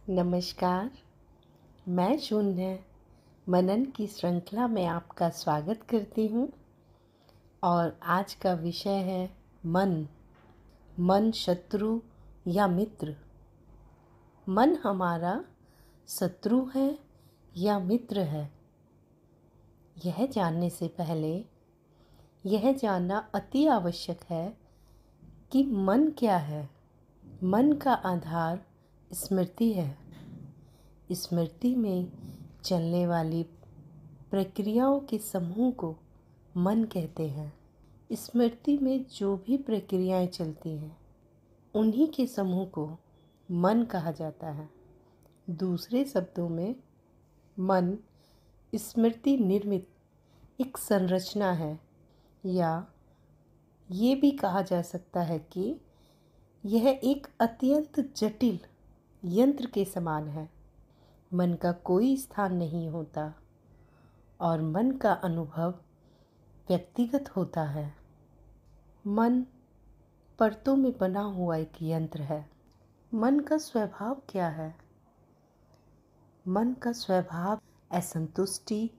नमस्कार, मैं शून्य मनन की श्रृंखला में आपका स्वागत करती हूँ। और आज का विषय है मन। मन शत्रु या मित्र? मन हमारा शत्रु है या मित्र है? यह जानने से पहले यह जानना अति आवश्यक है कि मन क्या है। मन का आधार स्मृति है। स्मृति में चलने वाली प्रक्रियाओं के समूह को मन कहते हैं। स्मृति में जो भी प्रक्रियाएं चलती हैं उन्हीं के समूह को मन कहा जाता है। दूसरे शब्दों में मन स्मृति निर्मित एक संरचना है, या ये भी कहा जा सकता है कि यह एक अत्यंत जटिल यंत्र के समान है। मन का कोई स्थान नहीं होता और मन का अनुभव व्यक्तिगत होता है। मन परतों में बना हुआ एक यंत्र है। मन का स्वभाव क्या है? मन का स्वभाव असंतुष्टि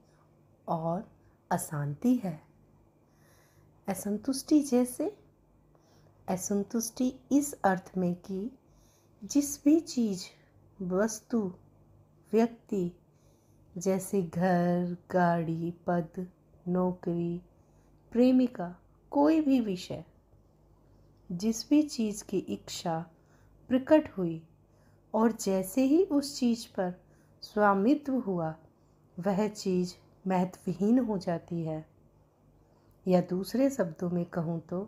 और अशांति है। असंतुष्टि जैसे? असंतुष्टि इस अर्थ में कि जिस भी चीज़, वस्तु, व्यक्ति जैसे घर, गाड़ी, पद, नौकरी, प्रेमिका, कोई भी विषय, जिस भी चीज़ की इच्छा प्रकट हुई और जैसे ही उस चीज़ पर स्वामित्व हुआ, वह चीज़ महत्वहीन हो जाती है। या दूसरे शब्दों में कहूँ तो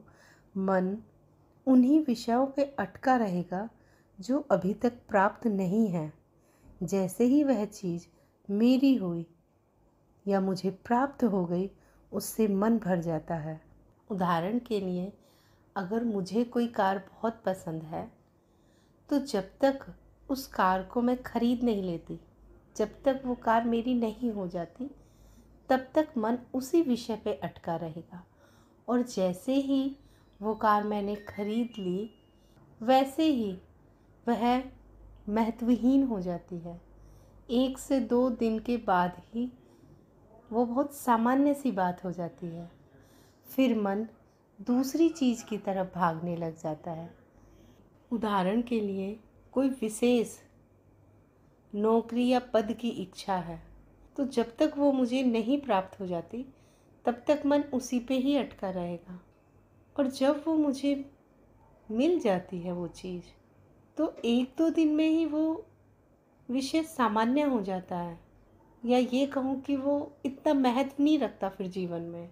मन उन्हीं विषयों पे अटका रहेगा जो अभी तक प्राप्त नहीं है। जैसे ही वह चीज़ मेरी हुई या मुझे प्राप्त हो गई, उससे मन भर जाता है। उदाहरण के लिए, अगर मुझे कोई कार बहुत पसंद है तो जब तक उस कार को मैं खरीद नहीं लेती, जब तक वो कार मेरी नहीं हो जाती, तब तक मन उसी विषय पे अटका रहेगा। और जैसे ही वो कार मैंने खरीद ली, वैसे ही वह महत्वहीन हो जाती है। 1 से 2 दिन के बाद ही वो बहुत सामान्य सी बात हो जाती है। फिर मन दूसरी चीज़ की तरफ भागने लग जाता है। उदाहरण के लिए, कोई विशेष नौकरी या पद की इच्छा है, तो जब तक वो मुझे नहीं प्राप्त हो जाती, तब तक मन उसी पे ही अटका रहेगा। और जब वो मुझे मिल जाती है वो चीज़, तो 1-2 दिन में ही वो विषय सामान्य हो जाता है, या ये कहूँ कि वो इतना महत्व नहीं रखता फिर जीवन में।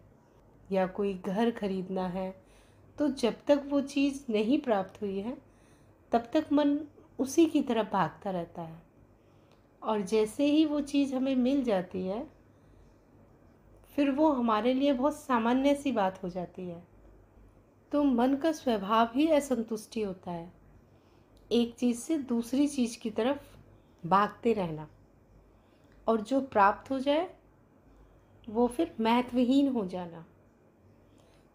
या कोई घर खरीदना है, तो जब तक वो चीज़ नहीं प्राप्त हुई है, तब तक मन उसी की तरफ भागता रहता है। और जैसे ही वो चीज़ हमें मिल जाती है, फिर वो हमारे लिए बहुत सामान्य सी बात हो जाती है। तो मन का स्वभाव ही असंतुष्टि होता है, एक चीज़ से दूसरी चीज़ की तरफ भागते रहना, और जो प्राप्त हो जाए वो फिर महत्वहीन हो जाना।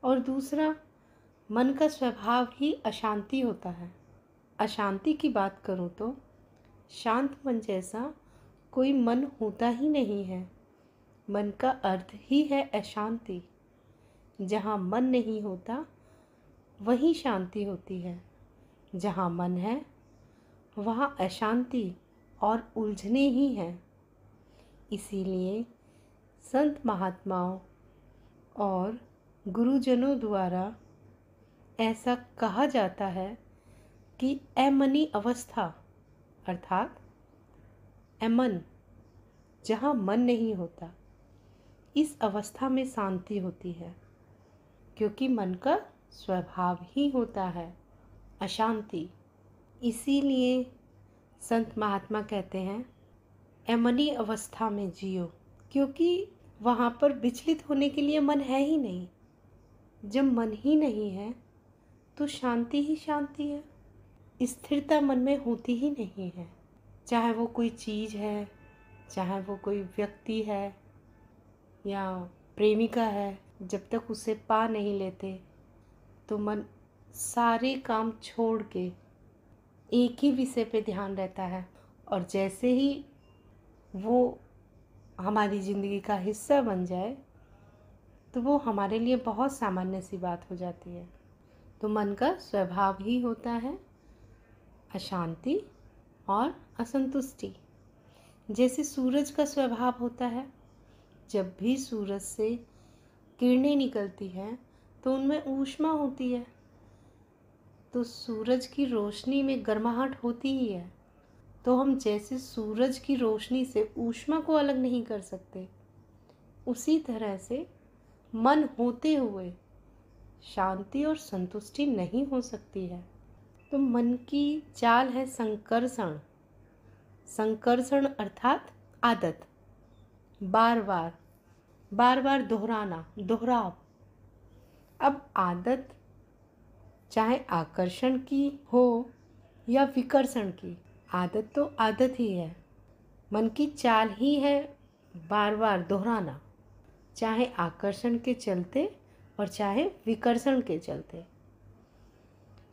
और दूसरा, मन का स्वभाव ही अशांति होता है। अशांति की बात करूँ तो शांत मन जैसा कोई मन होता ही नहीं है। मन का अर्थ ही है अशांति। जहाँ मन नहीं होता वहीं शांति होती है। जहाँ मन है वहाँ अशांति और उलझने ही हैं। इसीलिए संत महात्माओं और गुरुजनों द्वारा ऐसा कहा जाता है कि अमनी अवस्था, अर्थात अमन, जहाँ मन नहीं होता, इस अवस्था में शांति होती है, क्योंकि मन का स्वभाव ही होता है अशांति। इसीलिए संत महात्मा कहते हैं अमनी अवस्था में जियो, क्योंकि वहाँ पर विचलित होने के लिए मन है ही नहीं। जब मन ही नहीं है तो शांति ही शांति है, स्थिरता मन में होती ही नहीं है। चाहे वो कोई चीज़ है, चाहे वो कोई व्यक्ति है या प्रेमिका है, जब तक उसे पा नहीं लेते तो मन सारे काम छोड़ के एक ही विषय पे ध्यान रहता है, और जैसे ही वो हमारी ज़िंदगी का हिस्सा बन जाए तो वो हमारे लिए बहुत सामान्य सी बात हो जाती है। तो मन का स्वभाव ही होता है अशांति और असंतुष्टि। जैसे सूरज का स्वभाव होता है, जब भी सूरज से किरणें निकलती हैं तो उनमें ऊष्मा होती है, तो सूरज की रोशनी में गर्माहट होती ही है। तो हम जैसे सूरज की रोशनी से ऊष्मा को अलग नहीं कर सकते, उसी तरह से मन होते हुए शांति और संतुष्टि नहीं हो सकती है। तो मन की चाल है संकर्षण। संकर्षण अर्थात आदत, बार बार दोहराना, दोहराव। अब आदत चाहे आकर्षण की हो या विकर्षण की, आदत तो आदत ही है। मन की चाल ही है बार बार दोहराना, चाहे आकर्षण के चलते और चाहे विकर्षण के चलते।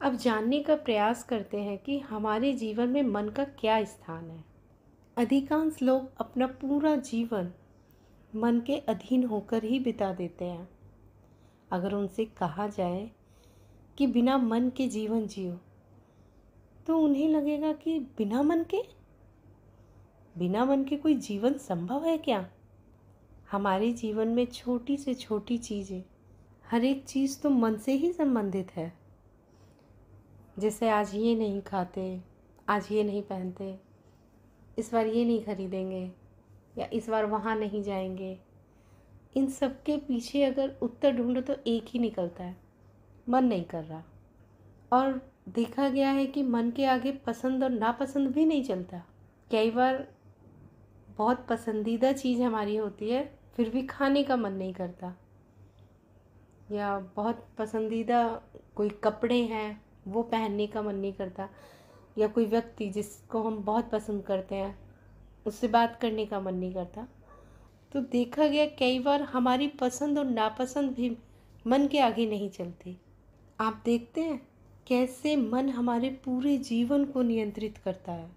अब जानने का प्रयास करते हैं कि हमारे जीवन में मन का क्या स्थान है। अधिकांश लोग अपना पूरा जीवन मन के अधीन होकर ही बिता देते हैं। अगर उनसे कहा जाए कि बिना मन के जीवन जियो, तो उन्हें लगेगा कि बिना मन के कोई जीवन संभव है क्या? हमारे जीवन में छोटी से छोटी चीज़ें, हर एक चीज़ तो मन से ही संबंधित है। जैसे आज ये नहीं खाते, आज ये नहीं पहनते, इस बार ये नहीं खरीदेंगे, या इस बार वहाँ नहीं जाएंगे। इन सब के पीछे अगर उत्तर ढूंढो तो एक ही निकलता है, मन नहीं कर रहा। और देखा गया है कि मन के आगे पसंद और नापसंद भी नहीं चलता। कई बार बहुत पसंदीदा चीज़ हमारी होती है, फिर भी खाने का मन नहीं करता, या बहुत पसंदीदा कोई कपड़े हैं वो पहनने का मन नहीं करता, या कोई व्यक्ति जिसको हम बहुत पसंद करते हैं उससे बात करने का मन नहीं करता। तो देखा गया कई बार हमारी पसंद और नापसंद भी मन के आगे नहीं चलती। आप देखते हैं कैसे मन हमारे पूरे जीवन को नियंत्रित करता है।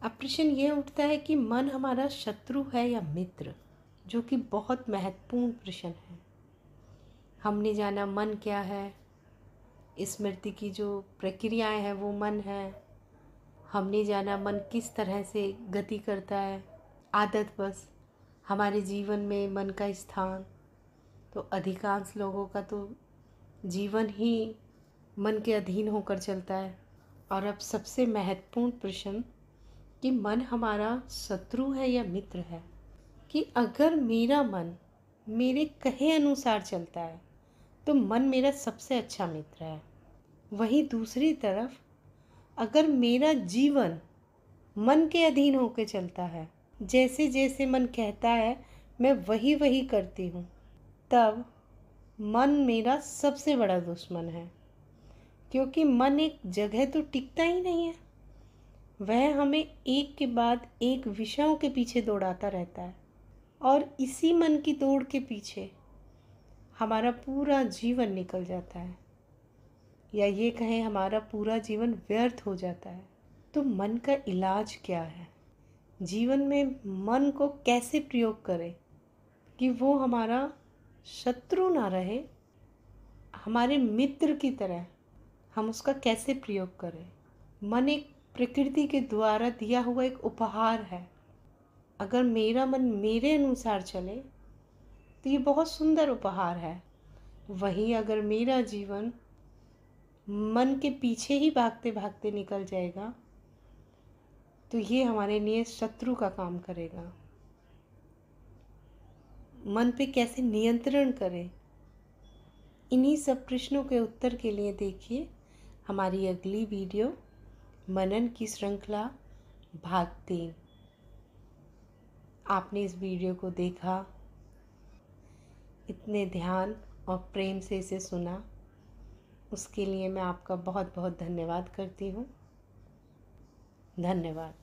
अब प्रश्न ये उठता है कि मन हमारा शत्रु है या मित्र, जो कि बहुत महत्वपूर्ण प्रश्न है। हमने जाना मन क्या है, स्मृति की जो प्रक्रियाएं हैं वो मन है। हमने जाना मन किस तरह से गति करता है, आदत बस। हमारे जीवन में मन का स्थान, तो अधिकांश लोगों का तो जीवन ही मन के अधीन होकर चलता है। और अब सबसे महत्वपूर्ण प्रश्न कि मन हमारा शत्रु है या मित्र है, कि अगर मेरा मन मेरे कहे अनुसार चलता है तो मन मेरा सबसे अच्छा मित्र है। वहीं दूसरी तरफ अगर मेरा जीवन मन के अधीन होकर चलता है, जैसे जैसे मन कहता है मैं वही वही करती हूँ, तब मन मेरा सबसे बड़ा दुश्मन है। क्योंकि मन एक जगह तो टिकता ही नहीं है, वह हमें एक के बाद एक विषयों के पीछे दौड़ाता रहता है, और इसी मन की दौड़ के पीछे हमारा पूरा जीवन निकल जाता है, या ये कहें हमारा पूरा जीवन व्यर्थ हो जाता है। तो मन का इलाज क्या है? जीवन में मन को कैसे प्रयोग करें कि वो हमारा शत्रु ना रहे, हमारे मित्र की तरह हम उसका कैसे प्रयोग करें? मन एक प्रकृति के द्वारा दिया हुआ एक उपहार है। अगर मेरा मन मेरे अनुसार चले तो ये बहुत सुंदर उपहार है। वहीं अगर मेरा जीवन मन के पीछे ही भागते भागते निकल जाएगा तो ये हमारे लिए शत्रु का काम करेगा। मन पे कैसे नियंत्रण करें, इन्हीं सब प्रश्नों के उत्तर के लिए देखिए हमारी अगली वीडियो, मनन की श्रृंखला भाग 3। आपने इस वीडियो को देखा, इतने ध्यान और प्रेम से इसे सुना, उसके लिए मैं आपका बहुत बहुत धन्यवाद करती हूँ। धन्यवाद।